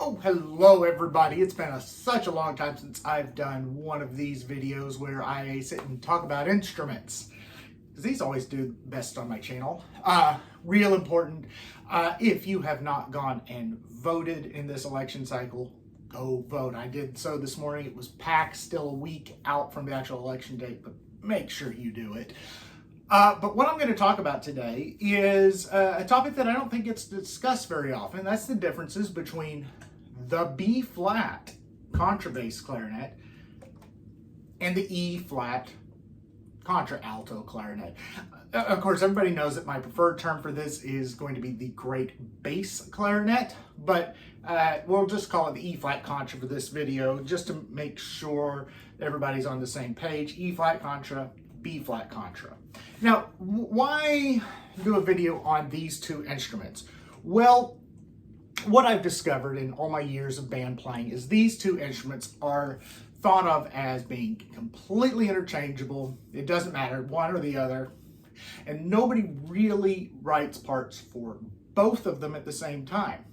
Oh, hello everybody. It's been such a long time since I've done one of these videos where I sit and talk about instruments. Because these always do best on my channel. Real important, if you have not gone and voted in this election cycle, go vote. I did so this morning. It was packed, still a week out from the actual election date, but make sure you do it. But what I'm going to talk about today is a topic that I don't think gets discussed very often. That's the differences between the B-flat contrabass clarinet and the E-flat Contra-Alto clarinet. Of course, everybody knows that my preferred term for this is going to be the great bass clarinet, but we'll just call it the E-flat contra for this video, just to make sure everybody's on the same page. E-flat contra, B-flat contra. Now, why do a video on these two instruments? Well, what I've discovered in all my years of band playing is these two instruments are thought of as being completely interchangeable. It doesn't matter, one or the other. And nobody really writes parts for both of them at the same time.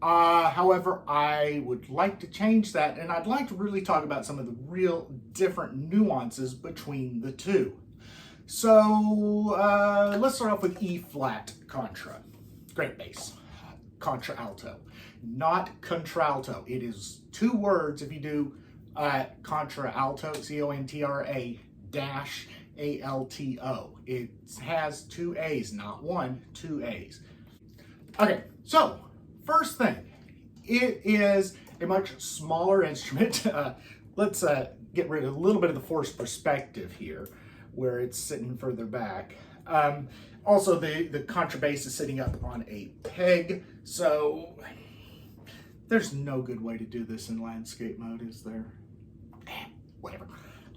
However, I would like to change that, and I'd like to really talk about some of the real different nuances between the two. So let's start off with E-flat contra, great bass, Contra-Alto, not Contra-Alto. It is two words. If you do Contra-Alto, C-O-N-T-R-A dash A-L-T-O. It has two A's, not one, two A's. Okay, so first thing, it is a much smaller instrument. Let's get rid of a little bit of the forced perspective here, where it's sitting further back. Also, the contrabass is sitting up on a peg, so there's no good way to do this in landscape mode, is there? Whatever.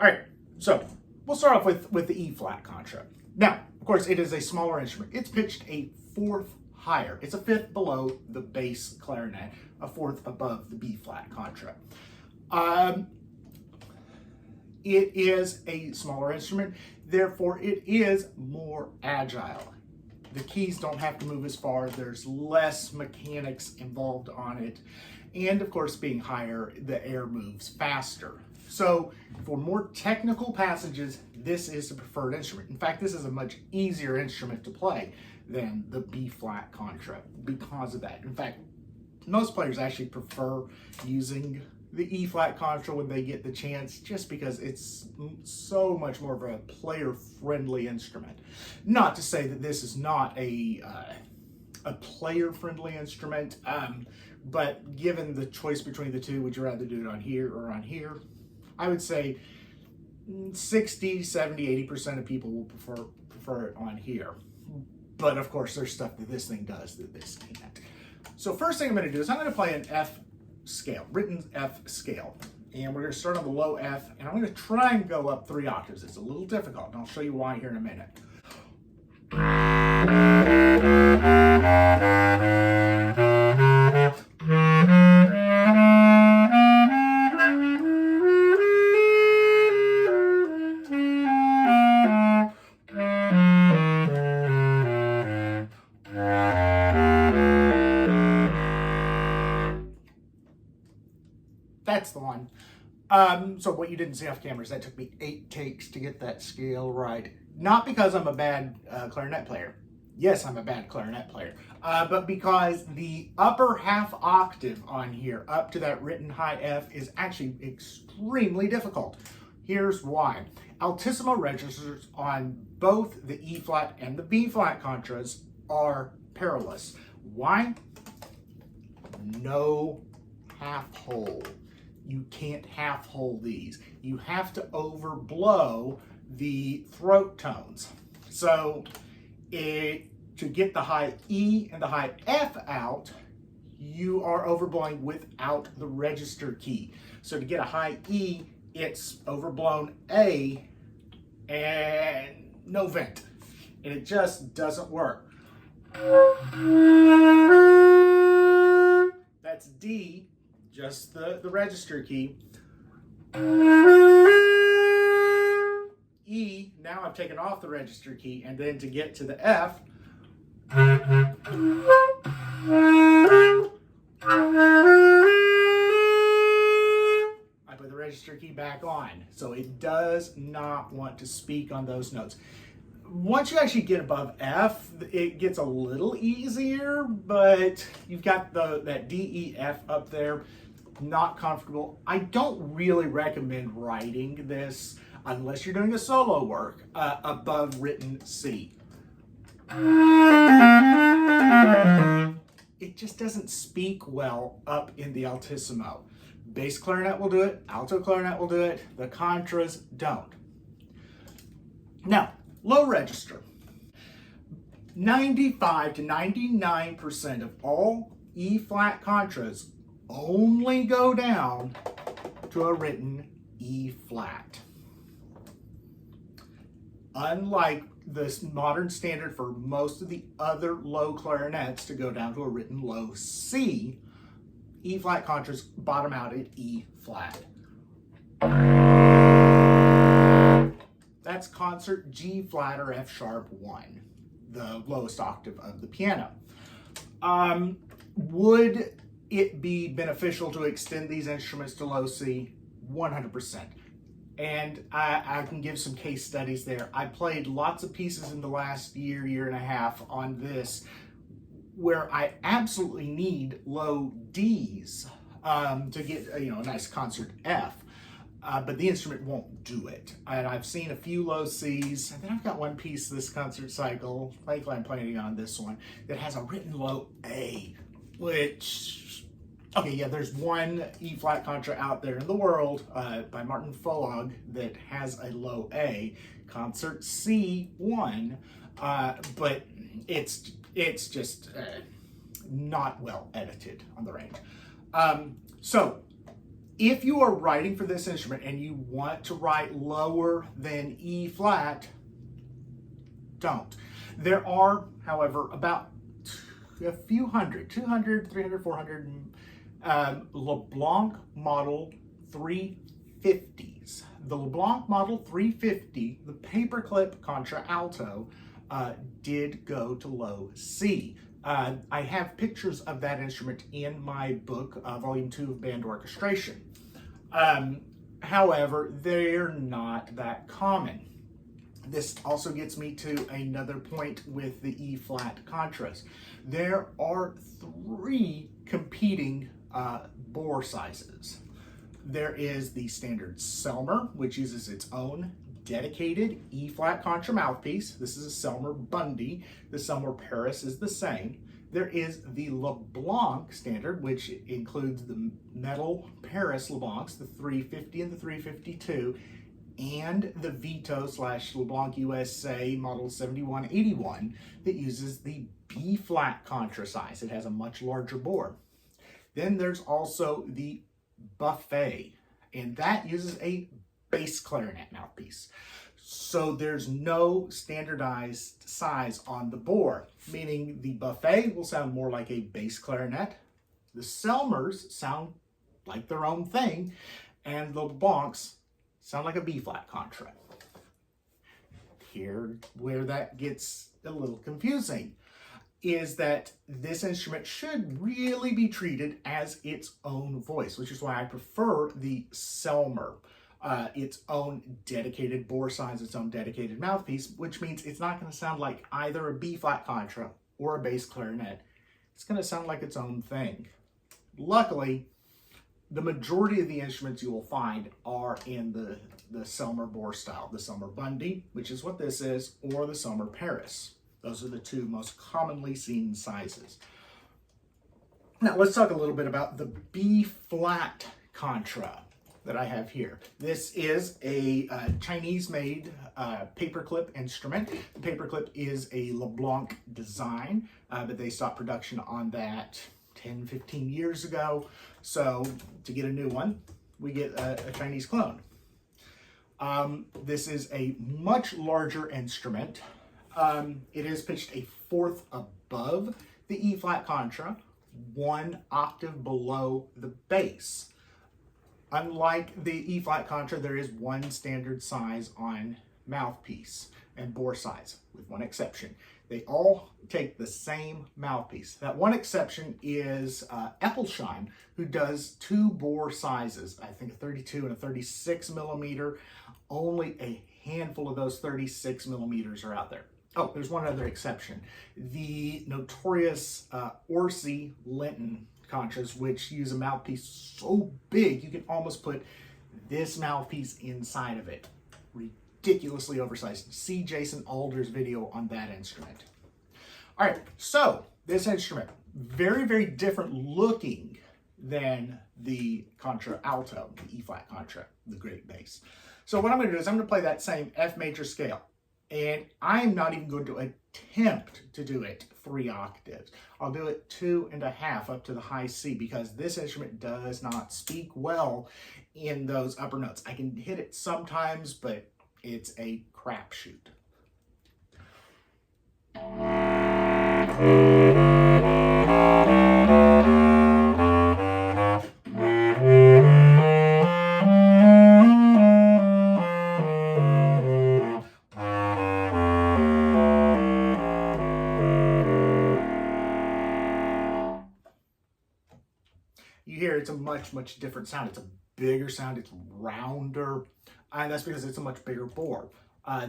All right, so we'll start off with the E-flat contra. Now, of course, it is a smaller instrument. It's pitched a fourth higher. It's a fifth below the bass clarinet, a fourth above the B-flat contra. It is a smaller instrument, therefore it is more agile. The keys don't have to move as far, there's less mechanics involved on it, and of course being higher, the air moves faster. So for more technical passages, this is the preferred instrument. In fact, this is a much easier instrument to play than the B-flat contra because of that. In fact, most players actually prefer using the E-flat contra when they get the chance, just because it's so much more of a player-friendly instrument. Not to say that this is not a player-friendly instrument, but given the choice between the two, would you rather do it on here or on here? I would say 60, 70, 80% of people will prefer it on here. But of course, there's stuff that this thing does that this can't. So first thing I'm going to do is I'm going to play an F scale, written F scale. And we're going to start on the low F, and I'm going to try and go up 3 octaves. It's a little difficult, and I'll show you why here in a minute. That's the one. So what you didn't see off camera is that took me 8 takes to get that scale right. Not because I'm a bad clarinet player. Yes, I'm a bad clarinet player. But because the upper half octave on here, up to that written high F, is actually extremely difficult. Here's why. Altissimo registers on both the E-flat and the B-flat contras are perilous. Why? No half hole. You can't half hold these. You have to overblow the throat tones. So to get the high E and the high F out, you are overblowing without the register key. So to get a high E, it's overblown A and no vent. And it just doesn't work. That's D, just the register key. E, now I've taken off the register key, and then to get to the F, key back on. So it does not want to speak on those notes. Once you actually get above F, it gets a little easier, but you've got that D, E, F up there, not comfortable. I don't really recommend writing this unless you're doing a solo work above written C. It just doesn't speak well up in the altissimo. Bass clarinet will do it, alto clarinet will do it, the contras don't. Now, low register. 95 to 99% of all E-flat contras only go down to a written E-flat. Unlike this modern standard for most of the other low clarinets to go down to a written low C, E-flat contras bottom out at E-flat. That's concert G-flat or F-sharp 1, the lowest octave of the piano. Would it be beneficial to extend these instruments to low C? 100%. And I can give some case studies there. I played lots of pieces in the last year and a half on this where I absolutely need low Ds to get a nice concert F. But the instrument won't do it. And I've seen a few low Cs, and then I've got one piece this concert cycle, likely I'm playing on this one, that has a written low A, which, okay, yeah, there's one E-flat contra out there in the world by Martin Folog that has a low A, concert C1, but it's just not well edited on the range. So, if you are writing for this instrument and you want to write lower than E-flat, don't. There are, however, about a few hundred, 200, 300, 400 LeBlanc Model 350s. The LeBlanc Model 350, the paperclip Contra-Alto, did go to low C. I have pictures of that instrument in my book, Volume 2 of Band Orchestration. However, they're not that common. This also gets me to another point with the E-flat contras. There are 3 competing bore sizes. There is the standard Selmer, which uses its own dedicated E-flat contra mouthpiece. This is a Selmer Bundy. The Selmer Paris is the same. There is the LeBlanc standard, which includes the metal Paris LeBlancs, the 350 and the 352, and the Vito / LeBlanc USA Model 7181 that uses the B-flat contra size. It has a much larger bore. Then there's also the Buffet, and that uses a bass clarinet mouthpiece. So there's no standardized size on the bore, meaning the Buffet will sound more like a bass clarinet, the Selmers sound like their own thing, and the LeBlancs sound like a B-flat contra. Here, where that gets a little confusing, is that this instrument should really be treated as its own voice, which is why I prefer the Selmer. Its own dedicated bore size, its own dedicated mouthpiece, which means it's not going to sound like either a B-flat contra or a bass clarinet. It's going to sound like its own thing. Luckily, the majority of the instruments you will find are in the Selmer bore style, the Selmer Bundy, which is what this is, or the Selmer Paris. Those are the 2 most commonly seen sizes. Now let's talk a little bit about the B-flat contra that I have here. This is a Chinese-made paperclip instrument. The paperclip is a LeBlanc design, but they stopped production on that 10, 15 years ago. So to get a new one, we get a Chinese clone. This is a much larger instrument. It is pitched a 1/4 above the E-flat contra, 1 octave below the bass. Unlike the E-flat contra, there is 1 standard size on mouthpiece and bore size, with 1 exception. They all take the same mouthpiece. That one exception is Eppleshine, who does 2 bore sizes. I think a 32 and a 36 millimeter. Only a handful of those 36 millimeters are out there. Oh, there's one other exception. The notorious Orsi Linton Contras, which use a mouthpiece so big you can almost put this mouthpiece inside of it. Ridiculously oversized. See Jason Alder's video on that instrument. All right, so this instrument, very, very different looking than the Contra-Alto, the E-flat Contra, the great bass. So what I'm gonna do is I'm gonna play that same F major scale, and I'm not even going to attempt to do it 3 octaves. I'll do it 2.5 up to the high C, because this instrument does not speak well in those upper notes. I can hit it sometimes, but it's a crapshoot. You hear it's a much, much different sound. It's a bigger sound, it's rounder, and that's because it's a much bigger bore.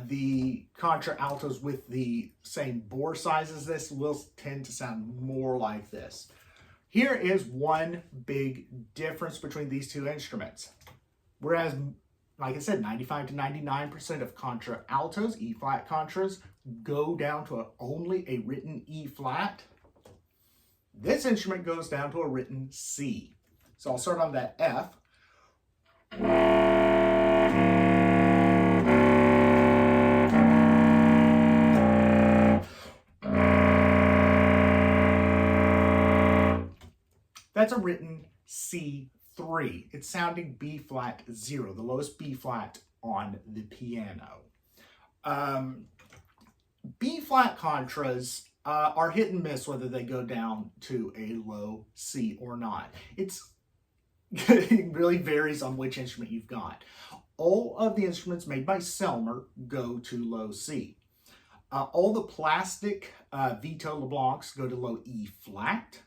The Contra-Altos with the same bore size as this will tend to sound more like this. Here is one big difference between these 2 instruments. Whereas, like I said, 95 to 99% of Contra-Altos, E-flat Contras, go down to only a written E-flat, this instrument goes down to a written C. So I'll start on that F. That's a written C3. It's sounding B flat 0, the lowest B flat on the piano. B flat Contras are hit and miss whether they go down to a low C or not. It really varies on which instrument you've got. All of the instruments made by Selmer go to low C. All the plastic Vito LeBlancs go to low E flat.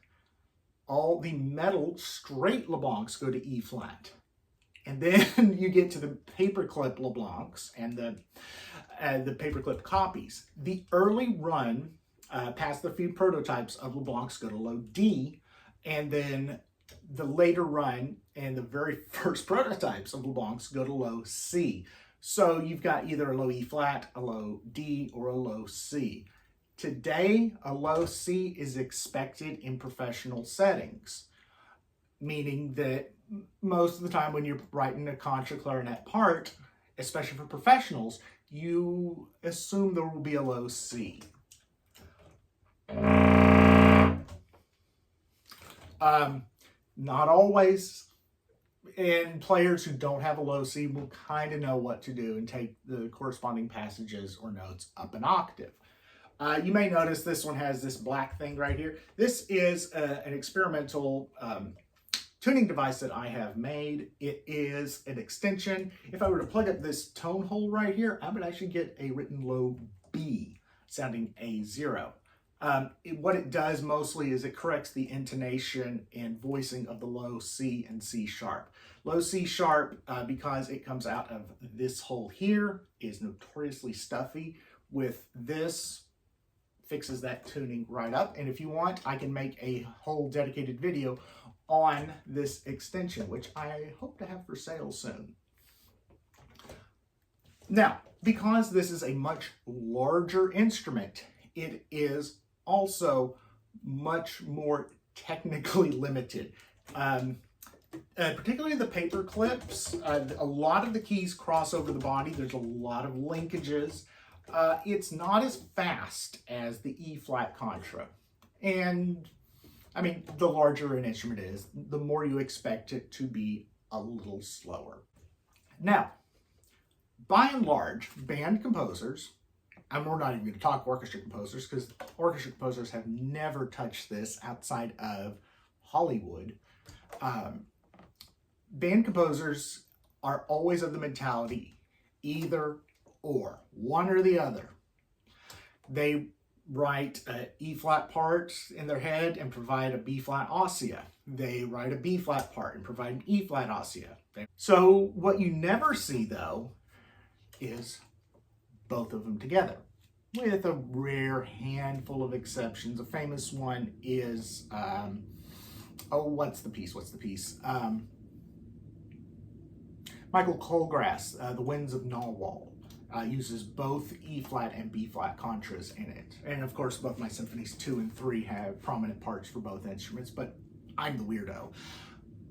All the metal straight LeBlancs go to E flat. And then you get to the paperclip LeBlancs and the paperclip copies. The early run, past the few prototypes of LeBlancs, go to low D, and then the later run and the very first prototypes of LeBlancs go to low C. So you've got either a low E flat, a low D, or a low C. Today, a low C is expected in professional settings, meaning that most of the time when you're writing a contra clarinet part, especially for professionals, you assume there will be a low C. Not always, and players who don't have a low C will kind of know what to do and take the corresponding passages or notes up an octave. You may notice this one has this black thing right here. This is an experimental tuning device that I have made. It is an extension. If I were to plug up this tone hole right here, I would actually get a written low B sounding A0. What it does mostly is it corrects the intonation and voicing of the low C and C sharp. Low C sharp, because it comes out of this hole here, is notoriously stuffy. With this, fixes that tuning right up. And if you want, I can make a whole dedicated video on this extension, which I hope to have for sale soon. Now, because this is a much larger instrument, it is also much more technically limited. Particularly the paper clips, a lot of the keys cross over the body. There's a lot of linkages. It's not as fast as the E-flat Contra. And I mean, the larger an instrument is, the more you expect it to be a little slower. Now, by and large, band composers, and we're not even going to talk orchestra composers because orchestra composers have never touched this outside of Hollywood. Band composers are always of the mentality either or, one or the other. They write E flat parts in their head and provide a B flat ossia. They write a B flat part and provide an E flat ossia. So what you never see though is both of them together, with a rare handful of exceptions. A famous one is, what's the piece? Michael Colgrass, The Winds of Narwhal, uses both E flat and B flat contras in it. And of course, both my symphonies 2 and 3 have prominent parts for both instruments, but I'm the weirdo.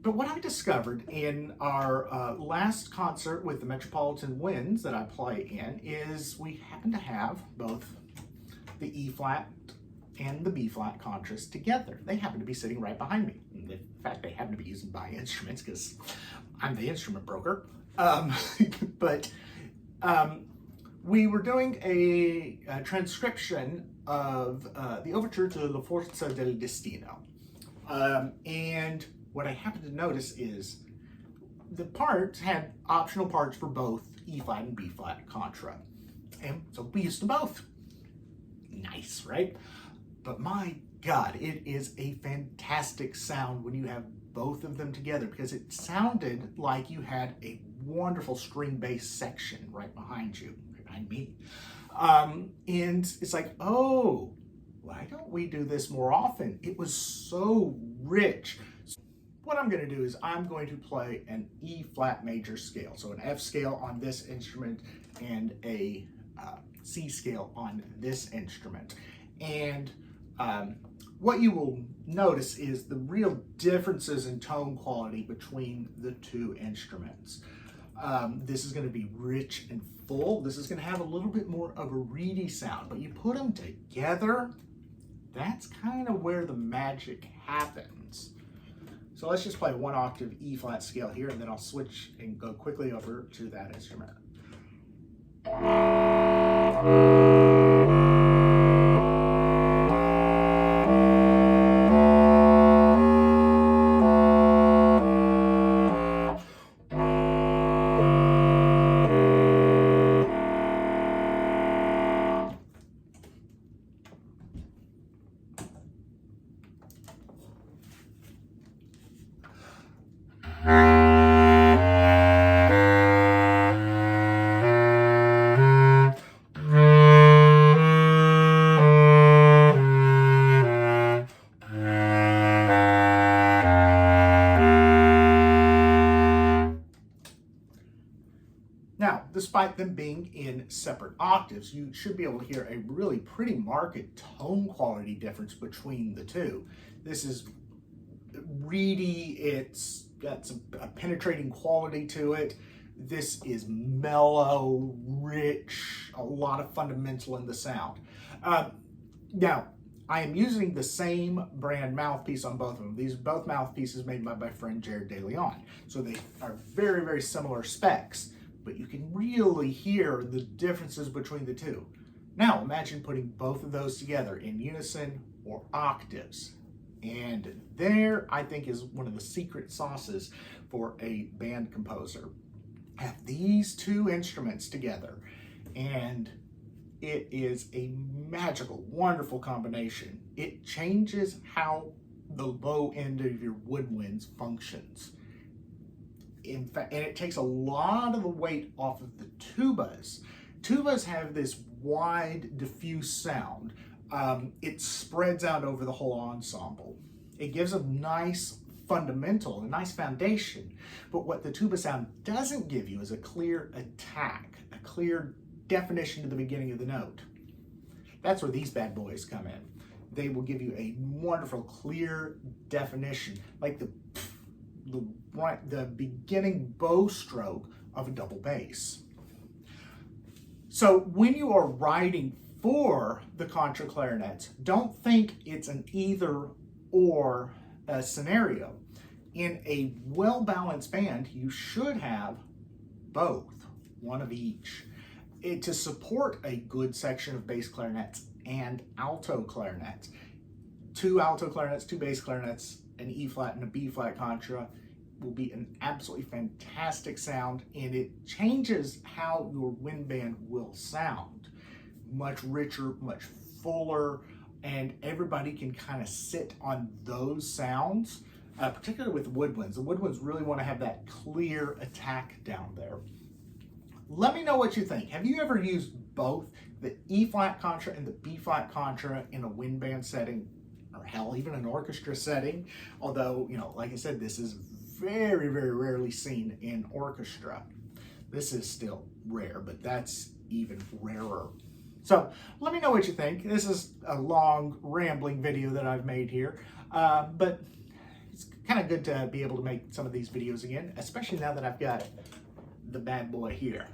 But what I discovered in our last concert with the Metropolitan Winds that I play in is we happen to have both the E flat and the B flat contras together. They happen to be sitting right behind me. In fact, they happen to be using my instruments because I'm the instrument broker. We were doing a transcription of the overture to La Forza del Destino. And what I happened to notice is the parts had optional parts for both E flat and B flat contra. And so we used them both. Nice, right? But my God, it is a fantastic sound when you have both of them together, because it sounded like you had a wonderful string-based section right behind you, right behind me. And it's like, oh, why don't we do this more often? It was so rich. So what I'm going to do is I'm going to play an E flat major scale, so an F scale on this instrument and a C scale on this instrument. And what you will notice is the real differences in tone quality between the two instruments. This is going to be rich and full. This is going to have a little bit more of a reedy sound, but you put them together, that's kind of where the magic happens. So let's just play a 1 octave E flat scale here, and then I'll switch and go quickly over to that instrument. Now, despite them being in separate octaves, you should be able to hear a really pretty marked tone quality difference between the two. This is reedy, it's got a penetrating quality to it. This is mellow, rich, a lot of fundamental in the sound. Now, I am using the same brand mouthpiece on both of them. These are both mouthpieces made by my friend Jared De Leon. So they are very, very similar specs, but you can really hear the differences between the two. Now imagine putting both of those together in unison or octaves. And there, I think, is one of the secret sauces for a band composer. Have these two instruments together, and it is a magical, wonderful combination. It changes how the low end of your woodwinds functions. In fact, and it takes a lot of the weight off of the tubas. Tubas have this wide, diffuse sound. It spreads out over the whole ensemble. It gives a nice fundamental, a nice foundation. But what the tuba sound doesn't give you is a clear attack, a clear definition to the beginning of the note. That's where these bad boys come in. They will give you a wonderful, clear definition, like the beginning bow stroke of a double bass. So when you are writing for the contra clarinets, don't think it's an either or scenario. In a well-balanced band, you should have both, one of each, to support a good section of bass clarinets and alto clarinets. 2 alto clarinets, 2 bass clarinets, an E flat and a B flat contra will be an absolutely fantastic sound, and it changes how your wind band will sound. Much richer, much fuller, and everybody can kind of sit on those sounds, particularly with woodwinds. The woodwinds really want to have that clear attack down there. Let me know what you think. Have you ever used both the E-flat contra and the B-flat contra in a wind band setting, or hell, even an orchestra setting? Although, you know, like I said, this is very, very rarely seen in orchestra. This is still rare, but that's even rarer. So let me know what you think. This is a long, rambling video that I've made here, but it's kind of good to be able to make some of these videos again, especially now that I've got the bad boy here.